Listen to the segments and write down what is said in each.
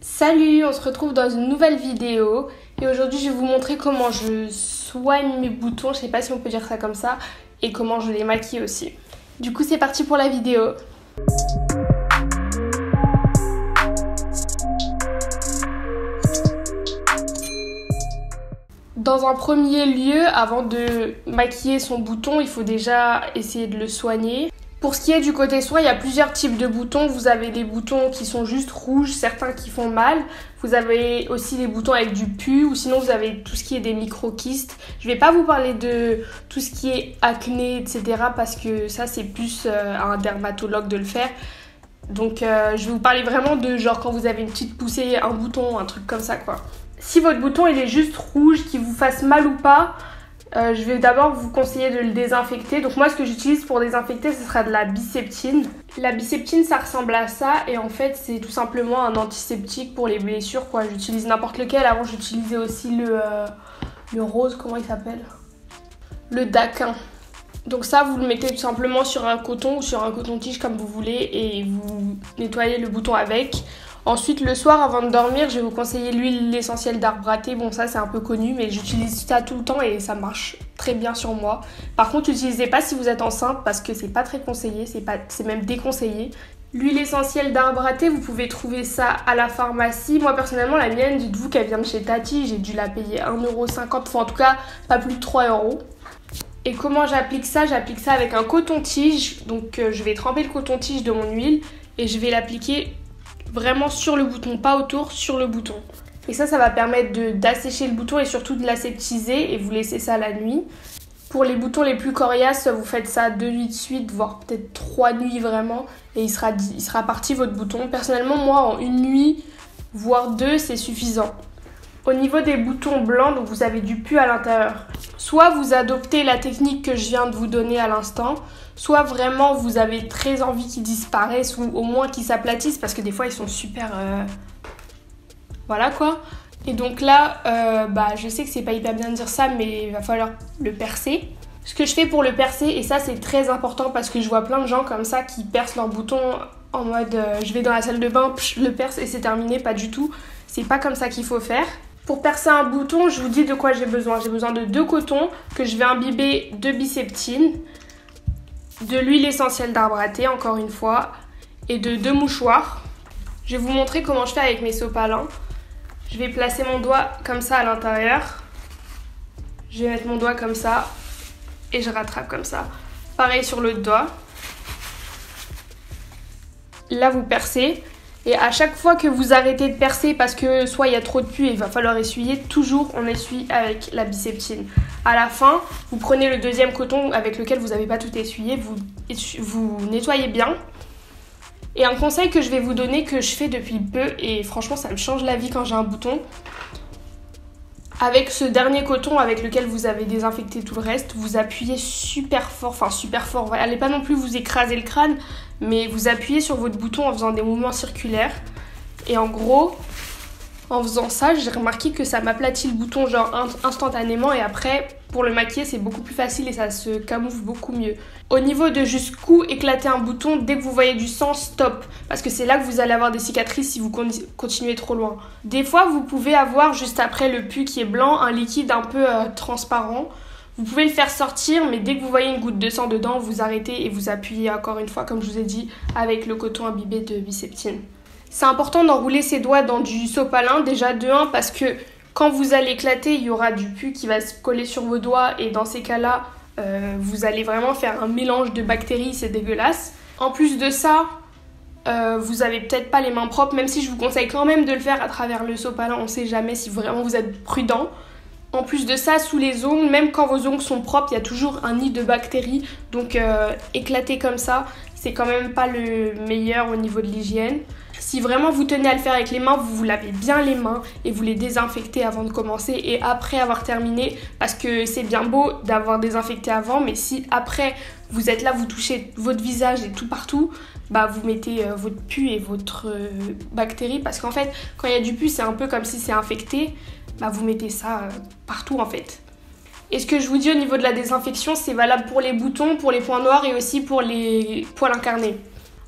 Salut, on se retrouve dans une nouvelle vidéo et aujourd'hui je vais vous montrer comment je soigne mes boutons, je sais pas si on peut dire ça comme ça, et comment je les maquille aussi. Du coup c'est parti pour la vidéo. Dans un premier lieu, avant de maquiller son bouton, il faut déjà essayer de le soigner. Pour ce qui est du côté soin, il y a plusieurs types de boutons. Vous avez des boutons qui sont juste rouges, certains qui font mal. Vous avez aussi des boutons avec du pus, ou sinon vous avez tout ce qui est des micro-kystes. Je vais pas vous parler de tout ce qui est acné, etc. parce que ça c'est plus à un dermatologue de le faire. Donc je vais vous parler vraiment de genre quand vous avez une petite poussée, un bouton, un truc comme ça quoi. Si votre bouton il est juste rouge, qu'il vous fasse mal ou pas, je vais d'abord vous conseiller de le désinfecter. Donc moi ce que j'utilise pour désinfecter ce sera de la biseptine. La biseptine ça ressemble à ça et en fait c'est tout simplement un antiseptique pour les blessures quoi. J'utilise n'importe lequel. Avant j'utilisais aussi le rose, comment il s'appelle? Le daquin. Donc ça vous le mettez tout simplement sur un coton ou sur un coton-tige comme vous voulez et vous nettoyez le bouton avec. Ensuite, le soir, avant de dormir, je vais vous conseiller l'huile essentielle d'arbre à thé. Bon, ça, c'est un peu connu, mais j'utilise ça tout le temps et ça marche très bien sur moi. Par contre, n'utilisez pas si vous êtes enceinte parce que c'est pas très conseillé, c'est même déconseillé. L'huile essentielle d'arbre à thé, vous pouvez trouver ça à la pharmacie. Moi, personnellement, la mienne, dites-vous qu'elle vient de chez Tati. J'ai dû la payer 1,50 €, enfin en tout cas, pas plus de 3 €. Et comment j'applique ça? J'applique ça avec un coton-tige. Donc, je vais tremper le coton-tige de mon huile et je vais l'appliquer vraiment sur le bouton, pas autour, sur le bouton. Et ça va permettre d'assécher le bouton et surtout de l'aseptiser et vous laissez ça la nuit. Pour les boutons les plus coriaces, vous faites ça 2 nuits de suite, voire peut-être 3 nuits vraiment, et il sera parti votre bouton. Personnellement, moi, en 1 nuit, voire 2, c'est suffisant. Au niveau des boutons blancs, donc vous avez du pus à l'intérieur. Soit vous adoptez la technique que je viens de vous donner à l'instant, soit vraiment vous avez très envie qu'ils disparaissent ou au moins qu'ils s'aplatissent parce que des fois ils sont super... Voilà quoi. Et donc là, je sais que c'est pas hyper bien de dire ça, mais il va falloir le percer. Ce que je fais pour le percer, et ça c'est très important parce que je vois plein de gens comme ça qui percent leur bouton en mode je vais dans la salle de bain, je le perce et c'est terminé, pas du tout. C'est pas comme ça qu'il faut faire. Pour percer un bouton, je vous dis de quoi j'ai besoin. J'ai besoin de 2 cotons que je vais imbiber de biseptine, de l'huile essentielle d'arbre à thé, encore une fois, et de 2 mouchoirs. Je vais vous montrer comment je fais avec mes sopalins. Je vais placer mon doigt comme ça à l'intérieur. Je vais mettre mon doigt comme ça et je rattrape comme ça. Pareil sur l'autre doigt. Là, vous percez. Et à chaque fois que vous arrêtez de percer parce que soit il y a trop de pus et il va falloir essuyer, toujours on essuie avec la biseptine. À la fin, vous prenez le deuxième coton avec lequel vous n'avez pas tout essuyé, vous nettoyez bien. Et un conseil que je vais vous donner, que je fais depuis peu, et franchement ça me change la vie quand j'ai un bouton. Avec ce dernier coton avec lequel vous avez désinfecté tout le reste, vous appuyez super fort, allez pas non plus vous écraser le crâne, mais vous appuyez sur votre bouton en faisant des mouvements circulaires. Et en gros, en faisant ça, j'ai remarqué que ça m'aplatit le bouton genre instantanément et après, pour le maquiller, c'est beaucoup plus facile et ça se camoufle beaucoup mieux. Au niveau de jusqu'où éclater un bouton, dès que vous voyez du sang, stop. Parce que c'est là que vous allez avoir des cicatrices si vous continuez trop loin. Des fois, vous pouvez avoir juste après le pus qui est blanc, un liquide un peu transparent. Vous pouvez le faire sortir, mais dès que vous voyez une goutte de sang dedans, vous arrêtez et vous appuyez encore une fois, comme je vous ai dit, avec le coton imbibé de biseptine. C'est important d'enrouler ses doigts dans du sopalin, déjà de 1 parce que quand vous allez éclater, il y aura du pus qui va se coller sur vos doigts et dans ces cas-là, vous allez vraiment faire un mélange de bactéries, c'est dégueulasse. En plus de ça, vous avez peut-être pas les mains propres, même si je vous conseille quand même de le faire à travers le sopalin, on sait jamais si vraiment vous êtes prudent. En plus de ça, sous les ongles, même quand vos ongles sont propres, il y a toujours un nid de bactéries, donc éclater comme ça, c'est quand même pas le meilleur au niveau de l'hygiène. Si vraiment vous tenez à le faire avec les mains, vous vous lavez bien les mains et vous les désinfectez avant de commencer et après avoir terminé parce que c'est bien beau d'avoir désinfecté avant, mais si après vous êtes là, vous touchez votre visage et tout partout, vous mettez votre pus et votre bactérie parce qu'en fait quand il y a du pus c'est un peu comme si c'est infecté, vous mettez ça partout en fait. Et ce que je vous dis au niveau de la désinfection, c'est valable pour les boutons, pour les points noirs et aussi pour les poils incarnés.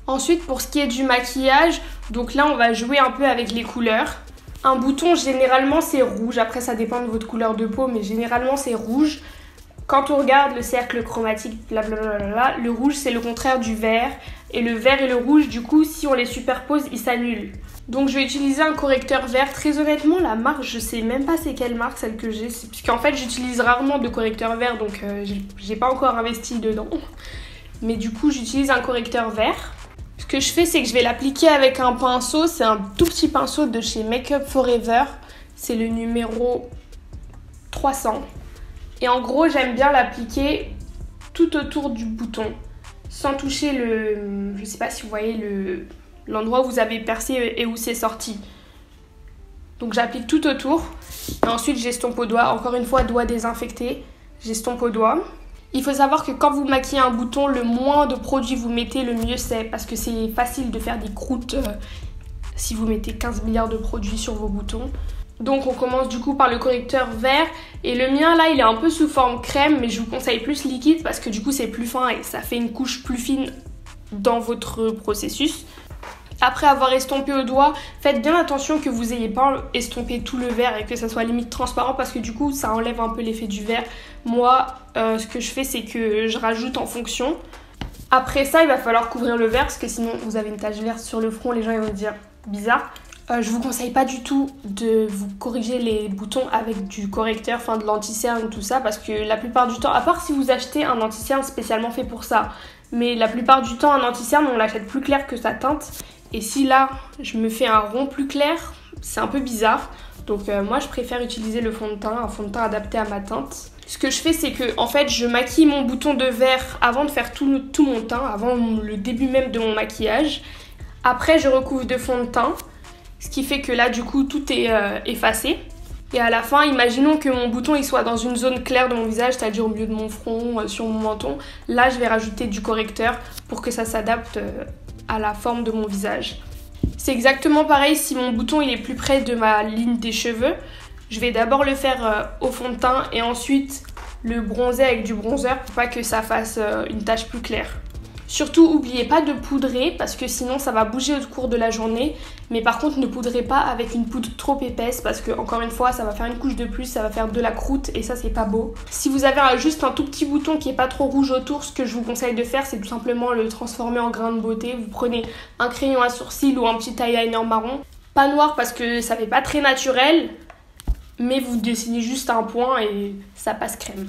Ensuite, pour ce qui est du maquillage, donc là on va jouer un peu avec les couleurs. Un bouton, généralement c'est rouge, après ça dépend de votre couleur de peau, mais généralement c'est rouge. Quand on regarde le cercle chromatique, blablabla, le rouge c'est le contraire du vert. Et le vert et le rouge, du coup, si on les superpose, ils s'annulent. Donc je vais utiliser un correcteur vert. Très honnêtement, la marque, je sais même pas c'est quelle marque celle que j'ai. Puisqu'en fait, j'utilise rarement de correcteur vert, donc j'ai pas encore investi dedans. Mais du coup, j'utilise un correcteur vert. Ce que je fais, c'est que je vais l'appliquer avec un pinceau. C'est un tout petit pinceau de chez Make Up Forever. C'est le numéro 300. Et en gros, j'aime bien l'appliquer tout autour du bouton. Sans toucher le... Je sais pas si vous voyez l'endroit où vous avez percé et où c'est sorti. Donc j'applique tout autour. Et ensuite, j'estompe au doigt. Encore une fois, doigt désinfecté. J'estompe au doigt. Il faut savoir que quand vous maquillez un bouton, le moins de produits vous mettez, le mieux c'est. Parce que c'est facile de faire des croûtes si vous mettez 15 milliards de produits sur vos boutons. Donc on commence du coup par le correcteur vert. Et le mien là, il est un peu sous forme crème, mais je vous conseille plus liquide parce que du coup c'est plus fin et ça fait une couche plus fine dans votre processus. Après avoir estompé au doigt, faites bien attention que vous n'ayez pas estompé tout le vert et que ça soit limite transparent parce que du coup ça enlève un peu l'effet du vert. Moi, ce que je fais, c'est que je rajoute en fonction. Après ça, il va falloir couvrir le vert parce que sinon vous avez une tache verte sur le front, les gens ils vont dire bizarre. Je vous conseille pas du tout de vous corriger les boutons avec du correcteur, enfin de l'anti-cerne, tout ça, parce que la plupart du temps, à part si vous achetez un anti-cerne spécialement fait pour ça, mais la plupart du temps, un anti-cerne, on l'achète plus clair que sa teinte. Et si là, je me fais un rond plus clair, c'est un peu bizarre. Donc moi, je préfère utiliser le fond de teint, un fond de teint adapté à ma teinte. Ce que je fais, c'est que en fait, je maquille mon bouton de vert avant de faire tout mon teint, avant le début même de mon maquillage. Après, je recouvre de fond de teint. Ce qui fait que là, du coup, tout est effacé. Et à la fin, imaginons que mon bouton il soit dans une zone claire de mon visage, c'est-à-dire au milieu de mon front, sur mon menton. Là, je vais rajouter du correcteur pour que ça s'adapte à la forme de mon visage. C'est exactement pareil si mon bouton il est plus près de ma ligne des cheveux. Je vais d'abord le faire au fond de teint et ensuite le bronzer avec du bronzer pour pas que ça fasse une tache plus claire. Surtout, n'oubliez pas de poudrer parce que sinon ça va bouger au cours de la journée. Mais par contre, ne poudrez pas avec une poudre trop épaisse parce que, encore une fois, ça va faire une couche de plus, ça va faire de la croûte et ça, c'est pas beau. Si vous avez juste un tout petit bouton qui est pas trop rouge autour, ce que je vous conseille de faire, c'est tout simplement le transformer en grain de beauté. Vous prenez un crayon à sourcils ou un petit eyeliner marron. Pas noir parce que ça fait pas très naturel, mais vous dessinez juste un point et ça passe crème.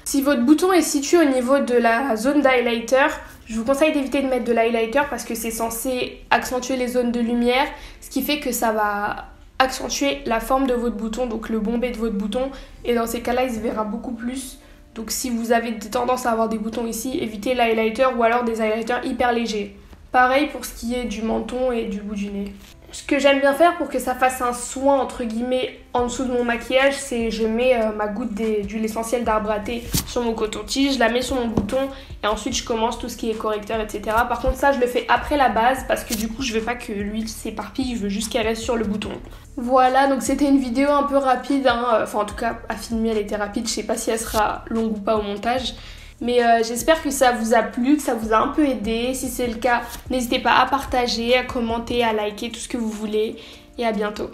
Si votre bouton est situé au niveau de la zone d'highlighter, je vous conseille d'éviter de mettre de l'highlighter parce que c'est censé accentuer les zones de lumière, ce qui fait que ça va accentuer la forme de votre bouton, donc le bombé de votre bouton, et dans ces cas-là, il se verra beaucoup plus. Donc si vous avez tendance à avoir des boutons ici, évitez l'highlighter ou alors des highlighters hyper légers. Pareil pour ce qui est du menton et du bout du nez. Ce que j'aime bien faire pour que ça fasse un soin entre guillemets en dessous de mon maquillage, c'est je mets ma goutte d'huile essentielle d'arbre à thé sur mon coton-tige, je la mets sur mon bouton et ensuite je commence tout ce qui est correcteur, etc. Par contre ça je le fais après la base parce que du coup je veux pas que l'huile s'éparpille, je veux juste qu'elle reste sur le bouton. Voilà, donc c'était une vidéo un peu rapide, hein. Enfin en tout cas à filmer elle était rapide, je sais pas si elle sera longue ou pas au montage. Mais j'espère que ça vous a plu, que ça vous a un peu aidé. Si c'est le cas, n'hésitez pas à partager, à commenter, à liker, tout ce que vous voulez. Et à bientôt.